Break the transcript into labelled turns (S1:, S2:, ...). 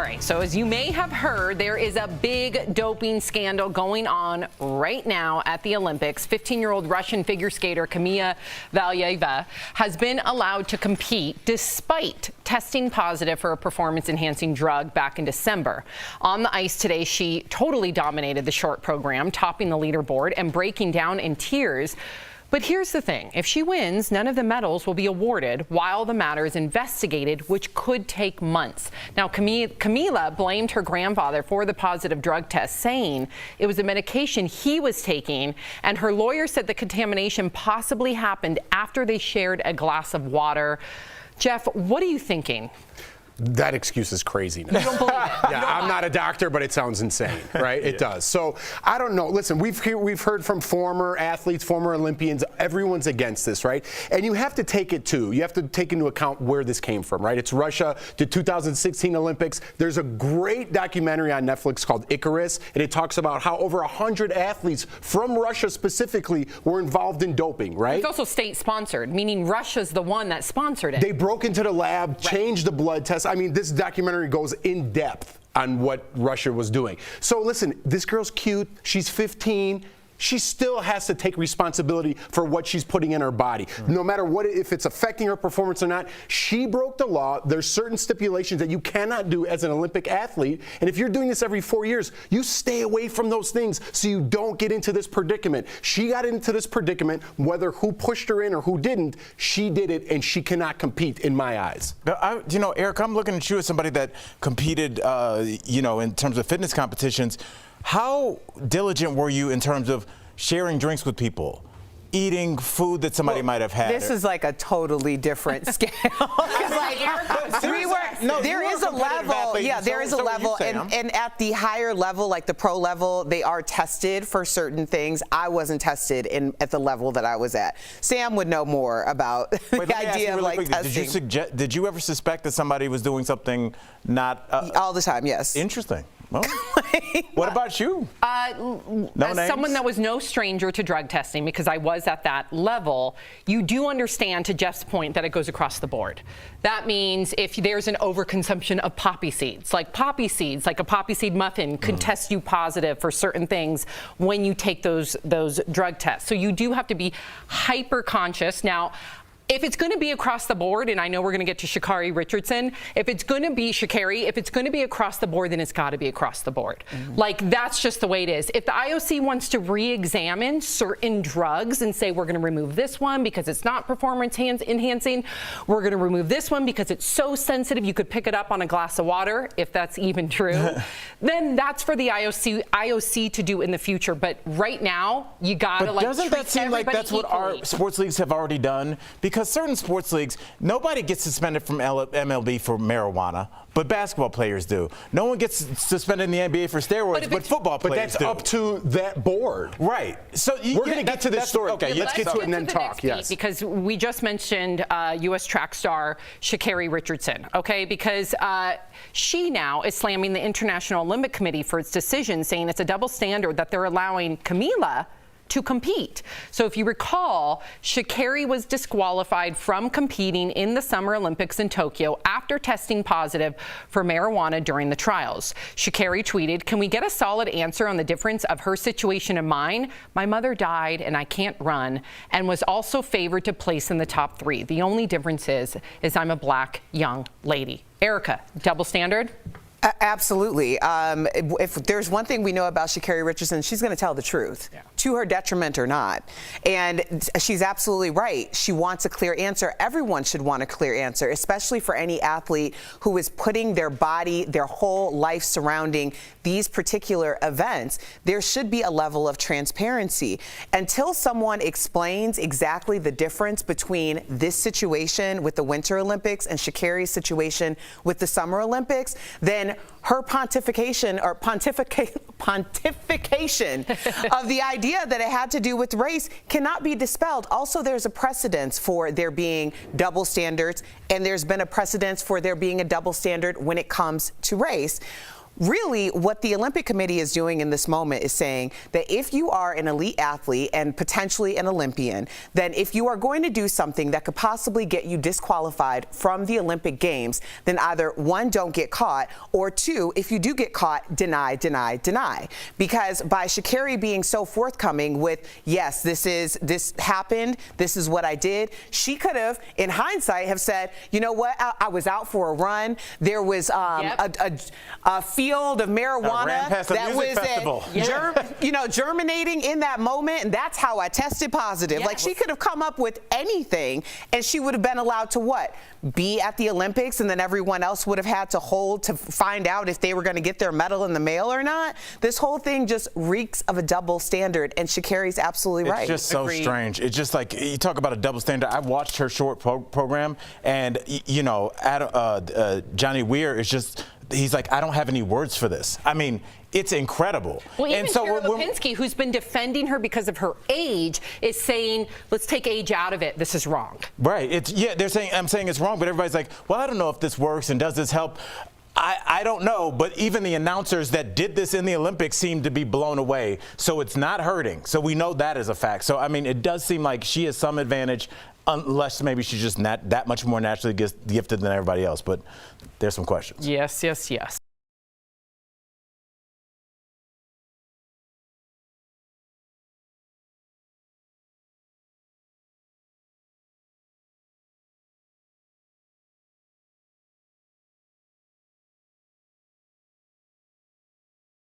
S1: right, so as you may have heard, there is a big doping scandal going on right now at the Olympics. 15-year-old Russian figure skater Kamila Valieva has been allowed to compete despite testing positive for a performance-enhancing drug back in December. On the ice today, she totally dominated the short program, topping the leaderboard and breaking down in tears. But here's the thing. If she wins, none of the medals will be awarded while the matter is investigated, which could take months. Now, Kamila blamed her grandfather for the positive drug test, saying it was a medication he was taking, and her lawyer said the contamination possibly happened after they shared a glass of water. Jeff, what are you thinking?
S2: That excuse is craziness.
S1: You don't believe it?
S2: Yeah, I'm not a doctor, but it sounds insane, right? It does. So I don't know. Listen, we've heard from former athletes, former Olympians. Everyone's against this, right? And you have to take it too. You have to take into account where this came from, right? It's Russia, the 2016 Olympics. There's a great documentary on Netflix called Icarus, and it talks about how over 100 athletes from Russia specifically were involved in doping, right?
S1: It's also state-sponsored, meaning Russia's the one that sponsored it.
S2: They broke into the lab, changed the blood test. I mean, this documentary goes in depth on what Russia was doing. So listen, this girl's cute. She's 15. She still has to take responsibility for what she's putting in her body. No matter what, if it's affecting her performance or not, she broke the law. There's certain stipulations that you cannot do as an Olympic athlete. And if you're doing this every 4 years, you stay away from those things so you don't get into this predicament. She got into this predicament, whether who pushed her in or who didn't, she did it, and she cannot compete in my eyes.
S3: You know, Eric, I'm looking at you as somebody that competed, you know, in terms of fitness competitions. How diligent were you in terms of sharing drinks with people, eating food that somebody might have had?
S4: This is like a totally different scale. There is a level, there is a level, and at the higher level, like the pro level, they are tested for certain things. I wasn't tested at the level that I was at. Sam would know more about the idea of like testing.
S3: Did you ever suspect that somebody was doing something not?
S4: All the time, yes.
S3: Interesting. Well, what about you?
S1: As someone that was no stranger to drug testing, because I was at that level, you do understand, to Jeff's point, that it goes across the board. That means if there's an overconsumption of poppy seeds, like a poppy seed muffin could test you positive for certain things when you take those drug tests. So you do have to be hyper conscious. Now, if it's going to be across the board, and I know we're going to get to Sha'Carri Richardson, if it's going to be Shacarri, if it's going to be across the board, then it's got to be across the board. Like, that's just the way it is. If the IOC wants to re-examine certain drugs and say, we're going to remove this one because it's not performance enhancing, we're going to remove this one because it's so sensitive you could pick it up on a glass of water, if that's even true, then that's for the IOC to do in the future. But right now, you got to, like,
S3: doesn't that seem like that's
S1: equally.
S3: what our sports leagues have already done? Because certain sports leagues, nobody gets suspended from MLB for marijuana, but basketball players do. No one gets suspended in the NBA for steroids, but football players do.
S2: But that's up to that board.
S3: Right. So
S2: we're going to get to this story. Okay, let's get to it and then talk.
S1: Yes. Because we just mentioned U.S. track star Sha'Carri Richardson, okay? Because she now is slamming the International Olympic Committee for its decision, saying it's a double standard that they're allowing Kamila to compete. So if you recall, Shacarri was disqualified from competing in the Summer Olympics in Tokyo after testing positive for marijuana during the trials. Shacarri tweeted, "Can we get a solid answer on the difference of her situation and mine? My mother died and I can't run, and was also favored to place in the top 3. The only difference is I'm a black young lady." Erica, double standard?
S4: Absolutely. If there's one thing we know about Sha'Carri Richardson, she's going to tell the truth, to her detriment or not. And she's absolutely right. She wants a clear answer. Everyone should want a clear answer, especially for any athlete who is putting their body, their whole life surrounding these particular events. There should be a level of transparency. Until someone explains exactly the difference between this situation with the Winter Olympics and Sha'Carri's situation with the Summer Olympics, then her pontification of the idea that it had to do with race cannot be dispelled. Also, there's a precedence for there being double standards, and there's been a precedence for there being a double standard when it comes to race. really what the Olympic Committee is doing in this moment is saying that if you are an elite athlete and potentially an Olympian, then if you are going to do something that could possibly get you disqualified from the Olympic Games, then either one, don't get caught, or two, if you do get caught, deny, deny, deny. Because by Shacarri being so forthcoming with, yes, this happened, this is what I did, she could have, in hindsight, have said, you know what, I was out for a run. There was a field of marijuana that was germinating in that moment, and that's how I tested positive. Like, she could have come up with anything, and she would have been allowed to what? Be at the Olympics, and then everyone else would have had to hold to find out if they were going to get their medal in the mail or not. This whole thing just reeks of a double standard, and Shacarri's absolutely right.
S3: It's just so strange. It's just like, you talk about a double standard. I watched her short program, and you know, Johnny Weir is just, he's like, I don't have any words for this. I mean, it's incredible.
S1: Well, even
S3: and so
S1: Tara Lipinski, who's been defending her because of her age, is saying, let's take age out of it. This is wrong.
S3: Right. They're saying, I'm saying it's wrong, but everybody's like, well, I don't know if this works and does this help. I don't know, but even the announcers that did this in the Olympics seem to be blown away. So it's not hurting. So we know that is a fact. So, I mean, it does seem like she has some advantage, unless maybe she's just not that much more naturally gifted than everybody else. But there's some questions.
S1: Yes, yes, yes.